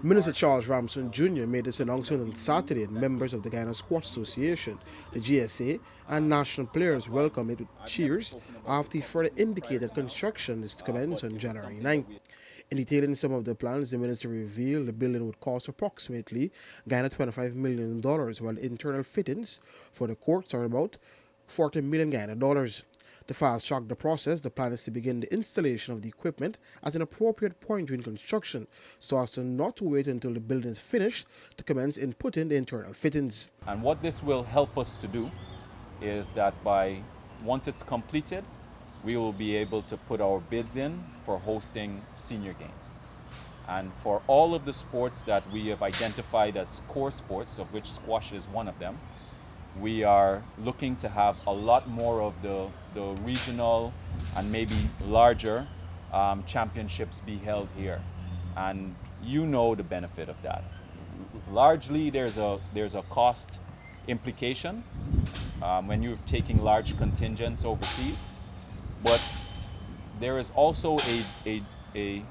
Minister Charles Ramson Jr. made this announcement on Saturday, and members of the Guyana'S Squash Association, the GSA, and national players welcomed it with cheers after he further indicated construction is to commence on January 9th. In detailing some of the plans, the minister revealed the building would cost approximately Guyana $25 million, while internal fittings for the courts are about 40 million Guyana dollars. To fast track the process, the plan is to begin the installation of the equipment at an appropriate point during construction, so as to not wait until the building is finished to commence inputting the internal fittings. And what this will help us to do is that once it's completed, we will be able to put our bids in for hosting senior games. And for all of the sports that we have identified as core sports, of which squash is one of them, we are looking to have a lot more of the regional and maybe larger championships be held here. And you know the benefit of that. Largely, there's a cost implication when you're taking large contingents overseas, but there is also a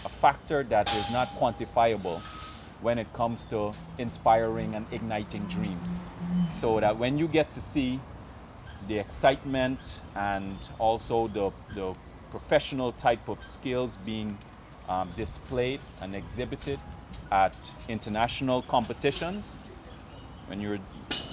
factor that is not quantifiable when it comes to inspiring and igniting dreams. So that when you get to see the excitement and also the professional type of skills being displayed and exhibited at international competitions,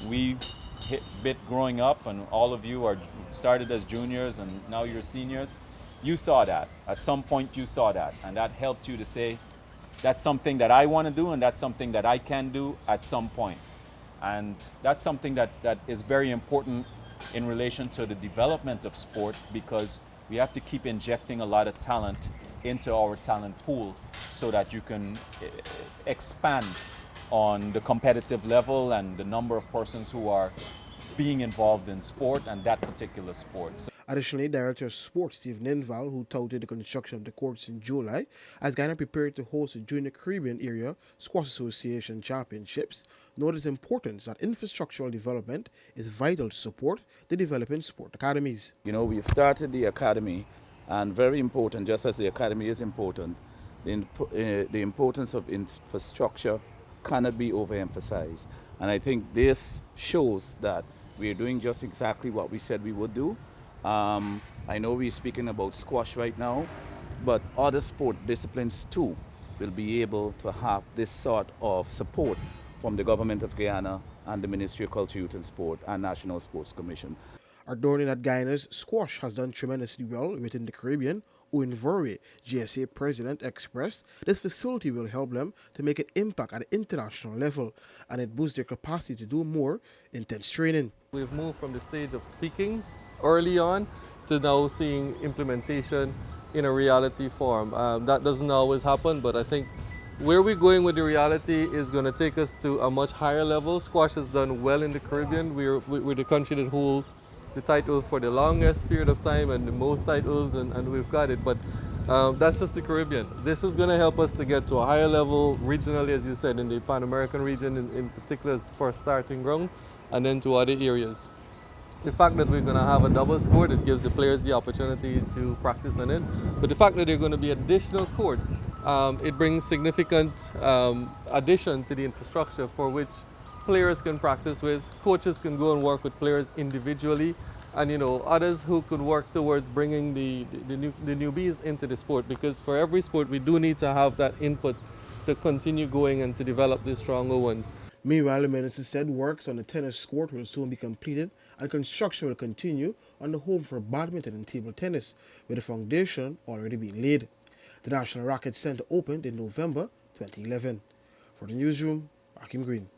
we hit bit growing up, and all of you are started as juniors and now you're seniors, you saw that. At some point you saw that, and that helped you to say, that's something that I want to do, and that's something that I can do at some point. And that's something that is very important in relation to the development of sport, because we have to keep injecting a lot of talent into our talent pool so that you can expand on the competitive level and the number of persons who are being involved in sport and that particular sport. Additionally, Director of Sports Steve Int'L, who touted the construction of the courts in July, as Guyana prepared to host the Junior Caribbean Area Squash Association Championships, noted its importance that infrastructural development is vital to support the developing sport academies. You know, we've started the academy, and very important, just as the academy is important, the importance of infrastructure cannot be overemphasized. And I think this shows that we're doing just exactly what we said we would do. I know we're speaking about squash right now, but other sport disciplines too will be able to have this sort of support from the government of Guyana and the Ministry of Culture, Youth and Sport and National Sports Commission. Adorning that Guyana's squash has done tremendously well within the Caribbean, Owen Vorey, GSA president, expressed this facility will help them to make an impact at the international level, and it boosts their capacity to do more intense training. We've moved from the stage of speaking early on to now seeing implementation in a reality form. That doesn't always happen, but I think where we're going with the reality is going to take us to a much higher level. Squash has done well in the Caribbean. We're the country that holds the title for the longest period of time and the most titles, and we've got it. But that's just the Caribbean. This is going to help us to get to a higher level regionally, as you said, in the Pan American region in particular for starting ground, and then to other areas. The fact that we're going to have a double court, it gives the players the opportunity to practice on it. But the fact that there are going to be additional courts, it brings significant addition to the infrastructure for which players can practice with, coaches can go and work with players individually, and others who could work towards bringing the newbies into the sport, because for every sport we do need to have that input to continue going and to develop the stronger ones. Meanwhile, the minister said works on the tennis court will soon be completed and construction will continue on the home for badminton and table tennis, with the foundation already being laid. The National Racquet Centre opened in November 2011. For the newsroom, Akim Green.